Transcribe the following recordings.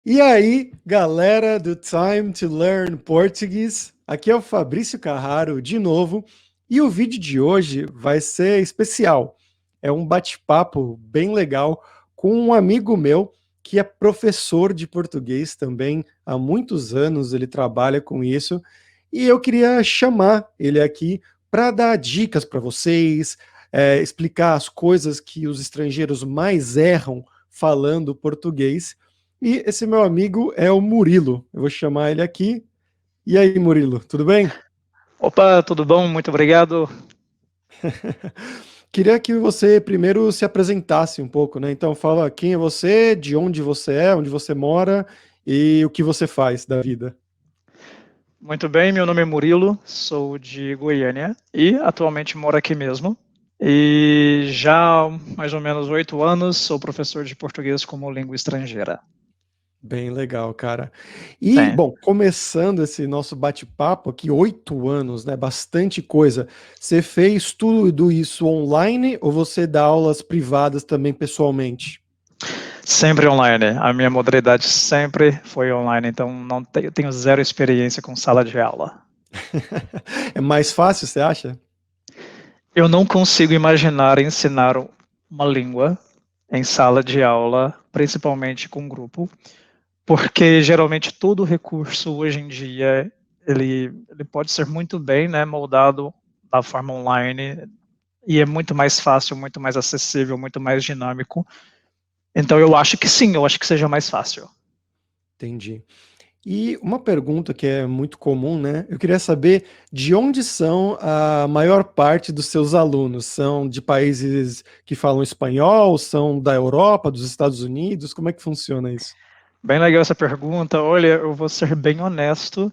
E aí, galera do Time to Learn Portuguese, aqui é o Fabrício Carraro de novo, e o vídeo de hoje vai ser especial. É um bate-papo bem legal com um amigo meu que é professor de português também há muitos anos, ele trabalha com isso, e eu queria chamar ele aqui para dar dicas para vocês, explicar as coisas que os estrangeiros mais erram falando português. E esse meu amigo é o Murilo. Eu vou chamar ele aqui. E aí, Murilo, tudo bem? Opa, tudo bom? Muito obrigado. Queria que você primeiro se apresentasse um pouco, né? Então, fala quem é você, de onde você é, onde você mora e o que você faz da vida. Muito bem, meu nome é Murilo, sou de Goiânia e atualmente moro aqui mesmo. E já há mais ou menos 8 anos sou professor de português como língua estrangeira. Bem legal, cara. E, Sim. bom, começando esse nosso bate-papo aqui, 8 anos, né? Bastante coisa. Você fez tudo isso online ou você dá aulas privadas também pessoalmente? Sempre online. A minha modalidade sempre foi online, então não tenho, tenho zero experiência com sala de aula. É mais fácil, você acha? Eu não consigo imaginar ensinar uma língua em sala de aula, principalmente com grupo, porque geralmente todo recurso hoje em dia ele pode ser muito bem, né, moldado da forma online e é muito mais fácil, muito mais acessível, muito mais dinâmico. Então eu acho que sim, eu acho que seja mais fácil. Entendi. E uma pergunta que é muito comum, né? Eu queria saber de onde são a maior parte dos seus alunos? São de países que falam espanhol? São da Europa, dos Estados Unidos? Como é que funciona isso? Bem legal essa pergunta. Olha, eu vou ser bem honesto.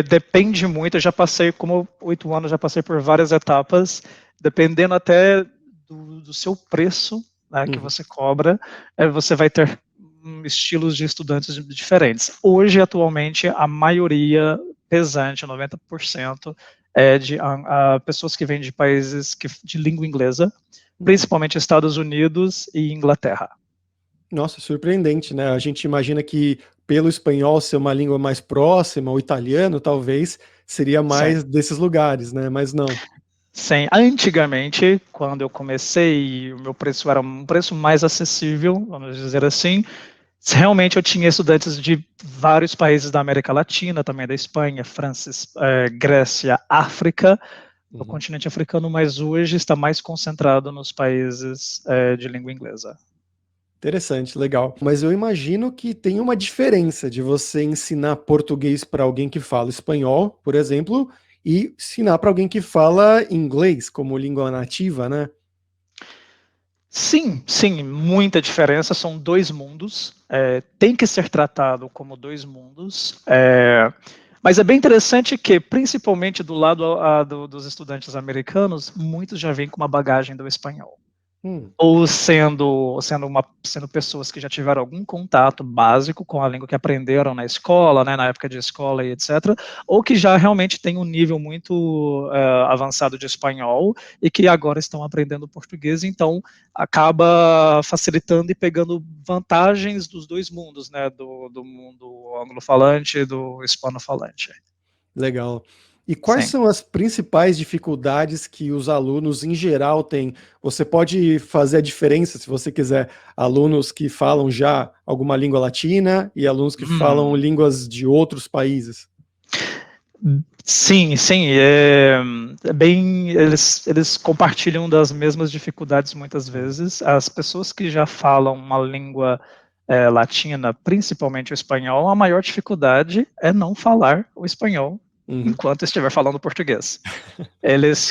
Depende muito. Eu já passei, como 8 anos, já passei por várias etapas, dependendo até do seu preço, né, que Uhum. você cobra, você vai ter estilos de estudantes diferentes. Hoje, atualmente, a maioria pesante, 90%, é de pessoas que vêm de países de língua inglesa, Uhum. principalmente Estados Unidos e Inglaterra. Nossa, surpreendente, né? A gente imagina que pelo espanhol ser uma língua mais próxima, o italiano talvez seria Sim. mais desses lugares, né? Mas não. Sim, antigamente, quando eu comecei, o meu preço era um preço mais acessível, vamos dizer assim. Realmente eu tinha estudantes de vários países da América Latina, também da Espanha, França, Grécia, África, o Uhum. continente africano, mas hoje está mais concentrado nos países de língua inglesa. Interessante, legal. Mas eu imagino que tem uma diferença de você ensinar português para alguém que fala espanhol, por exemplo, e ensinar para alguém que fala inglês como língua nativa, né? Sim, sim, muita diferença. São dois mundos. Tem que ser tratado como dois mundos. Mas é bem interessante que, principalmente do lado dos estudantes americanos, muitos já vêm com uma bagagem do espanhol. Hum, Ou sendo pessoas que já tiveram algum contato básico com a língua que aprenderam na escola, né, na época de escola e etc., ou que já realmente têm um nível muito avançado de espanhol e que agora estão aprendendo português, então acaba facilitando e pegando vantagens dos dois mundos, né, do mundo anglo-falante e do hispano-falante. legal. E quais Sim. são as principais dificuldades que os alunos em geral têm? Você pode fazer a diferença, se você quiser, alunos que falam já alguma língua latina e alunos que falam Hum. línguas de outros países. Sim, sim, bem, eles compartilham das mesmas dificuldades muitas Hum. vezes. As pessoas que já falam uma língua latina, principalmente o espanhol, a maior dificuldade é não falar o espanhol Uhum. enquanto estiver falando português. Eles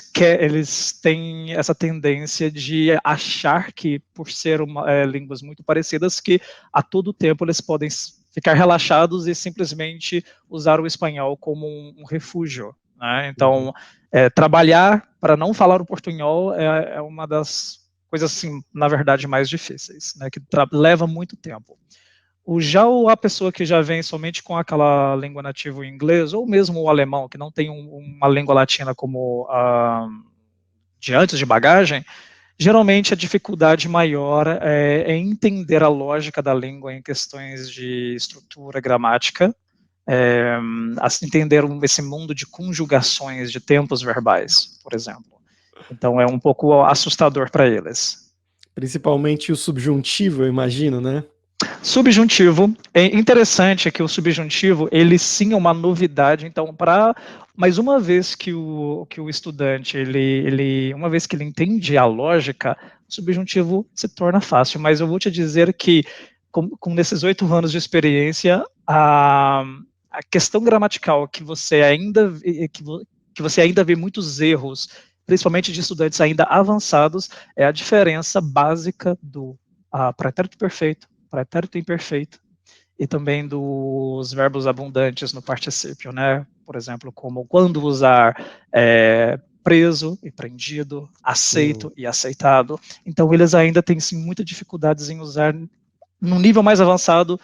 têm essa tendência de achar que, por ser línguas muito parecidas, que a todo tempo eles podem ficar relaxados e simplesmente usar o espanhol como um refúgio. Né? Uhum. Então, trabalhar para não falar o portunhol é uma das coisas, assim, na verdade, mais difíceis, né? Que leva muito tempo. A pessoa que já vem somente com aquela língua nativa em inglês, ou mesmo o alemão, que não tem uma língua latina como de antes de bagagem, Geralmente a dificuldade maior é entender a lógica da língua em questões de estrutura, gramática, entender esse mundo de conjugações de tempos verbais, por exemplo. Então é um pouco assustador para eles. Principalmente o subjuntivo, eu imagino, né? Subjuntivo, é interessante que o subjuntivo, ele sim é uma novidade, então mas uma vez que o estudante, uma vez que ele entende a lógica, o subjuntivo se torna fácil, mas eu vou te dizer que com nesses 8 anos de experiência, a questão gramatical que você ainda vê muitos erros, principalmente de estudantes ainda avançados, é a diferença básica do pretérito perfeito, pretérito imperfeito, e também dos verbos abundantes no particípio, né? Por exemplo, como quando usar preso e prendido, aceito e aceitado. Então, eles ainda têm, sim, muitas dificuldades em usar, num nível mais avançado,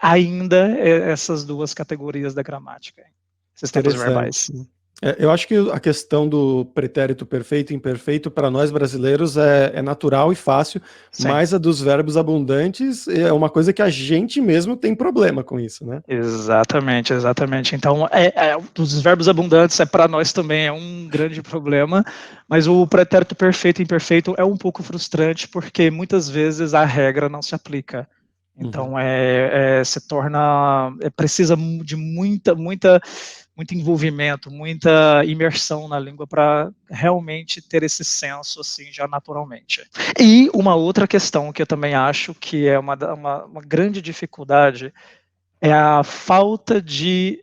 ainda essas duas categorias da gramática, esses tempos verbais. Eu acho que a questão do pretérito perfeito e imperfeito, para nós brasileiros, é natural e fácil, sim, mas a dos verbos abundantes é uma coisa que a gente mesmo tem problema com isso, né? Exatamente, exatamente. Então, os verbos abundantes para nós também é um grande problema, mas o pretérito perfeito e imperfeito é um pouco frustrante, porque muitas vezes a regra não se aplica. Então, se torna, precisa de muito envolvimento, muita imersão na língua para realmente ter esse senso, assim, já naturalmente. E uma outra questão que eu também acho que é uma grande dificuldade é a falta de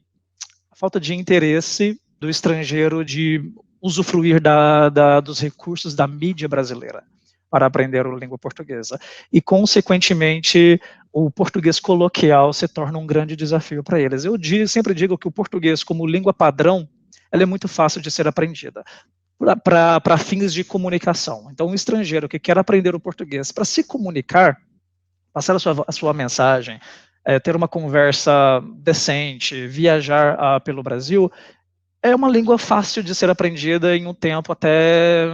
interesse do estrangeiro de usufruir dos recursos da mídia brasileira para aprender a língua portuguesa. E, consequentemente, o português coloquial se torna um grande desafio para eles. Eu sempre digo que o português, como língua padrão, ela é muito fácil de ser aprendida para fins de comunicação. Então, um estrangeiro que quer aprender o português para se comunicar, passar a sua mensagem, ter uma conversa decente, viajar pelo Brasil, é uma língua fácil de ser aprendida em um tempo até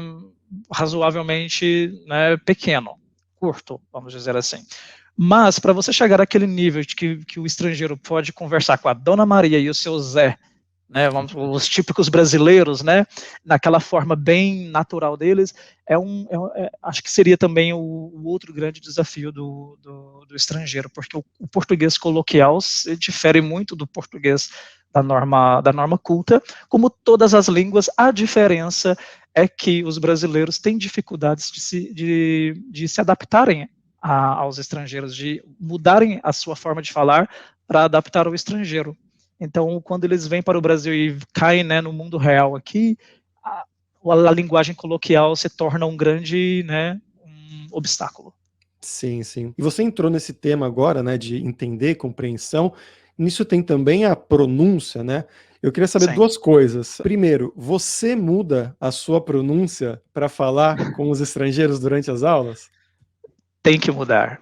razoavelmente, né, pequeno, curto, vamos dizer assim. Mas para você chegar àquele nível de que o estrangeiro pode conversar com a Dona Maria e o seu Zé, né, os típicos brasileiros, né, naquela forma bem natural deles, acho que seria também o outro grande desafio do estrangeiro, porque o português coloquial se difere muito do português da norma culta. Como todas as línguas, a diferença é que os brasileiros têm dificuldades de se adaptarem aos estrangeiros, de mudarem a sua forma de falar para adaptar ao estrangeiro. Então, quando eles vêm para o Brasil e caem, né, no mundo real aqui, a linguagem coloquial se torna um grande, né, um obstáculo. Sim, sim. E você entrou nesse tema agora, né, de entender, compreensão. Nisso tem também a pronúncia, né? Eu queria saber, sim, duas coisas. Primeiro, você muda a sua pronúncia para falar com os estrangeiros durante as aulas? Tem que mudar.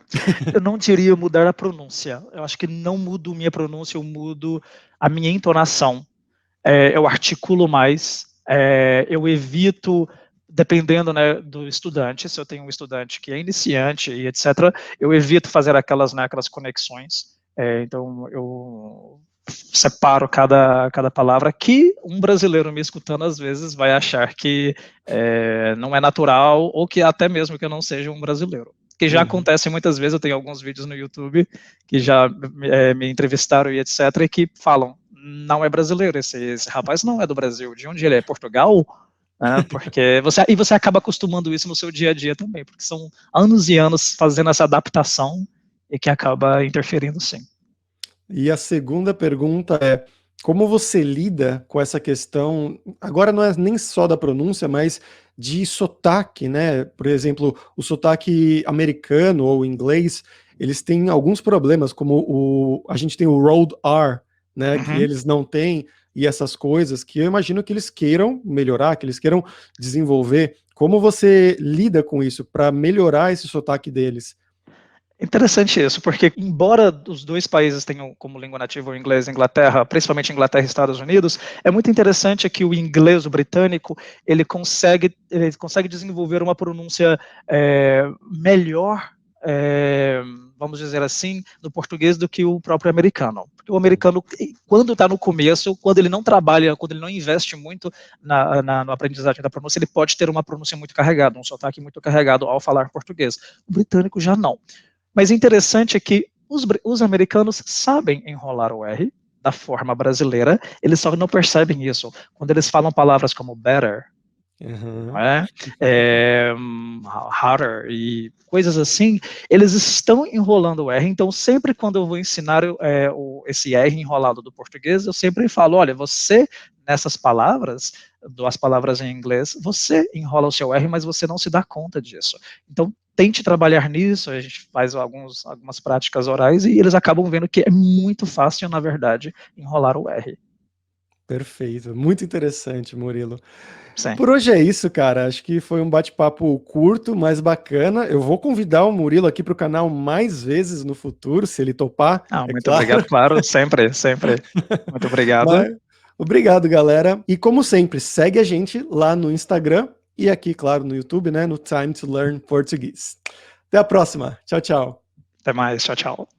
Eu não diria mudar a pronúncia. Eu acho que não mudo minha pronúncia, eu mudo a minha entonação. Eu articulo mais, eu evito, dependendo, né, do estudante, se eu tenho um estudante que é iniciante e etc., eu evito fazer aquelas conexões. Então, eu separo cada palavra, que um brasileiro me escutando às vezes vai achar que não é natural, ou que até mesmo que eu não seja um brasileiro. Que já acontece muitas vezes. Eu tenho alguns vídeos no YouTube que já me entrevistaram e etc., e que falam, não é brasileiro, esse rapaz não é do Brasil, de onde ele é? Portugal? Porque você acaba acostumando isso no seu dia a dia também, porque são anos e anos fazendo essa adaptação e que acaba interferindo, sim. E a segunda pergunta é, como você lida com essa questão, agora não é nem só da pronúncia, mas de sotaque, né? Por exemplo, o sotaque americano ou inglês, eles têm alguns problemas, como a gente tem o road R, né? Que eles não têm, e essas coisas que eu imagino que eles queiram melhorar, que eles queiram desenvolver. Como você lida com isso para melhorar esse sotaque deles? Interessante isso, porque embora os dois países tenham como língua nativa o inglês e a Inglaterra, principalmente Inglaterra e Estados Unidos, é muito interessante que o inglês, o britânico, ele consegue desenvolver uma pronúncia melhor, vamos dizer assim, no português do que o próprio americano. Porque o americano, quando está no começo, quando ele não trabalha, quando ele não investe muito no aprendizagem da pronúncia, ele pode ter uma pronúncia muito carregada, um sotaque muito carregado ao falar português. O britânico já não. Mas interessante é que os americanos sabem enrolar o R da forma brasileira, eles só não percebem isso. Quando eles falam palavras como better, Uhum. Harder e coisas assim, eles estão enrolando o R. Então, sempre quando eu vou ensinar esse R enrolado do português, eu sempre falo, olha, você, nessas palavras, duas palavras em inglês, você enrola o seu R, mas você não se dá conta disso. Então, tente trabalhar nisso, a gente faz algumas práticas orais e eles acabam vendo que é muito fácil, na verdade, enrolar o R. Perfeito, muito interessante, Murilo. Sim. Por hoje é isso, cara. Acho que foi um bate-papo curto, mas bacana. Eu vou convidar o Murilo aqui para o canal mais vezes no futuro, se ele topar, é Muito claro. obrigado, claro, sempre, sempre. Muito obrigado. Mas, obrigado, galera. E como sempre, segue a gente lá no Instagram e aqui, claro, no YouTube, né, no Time to Learn Português. Até a próxima. Tchau, tchau. Até mais, tchau, tchau.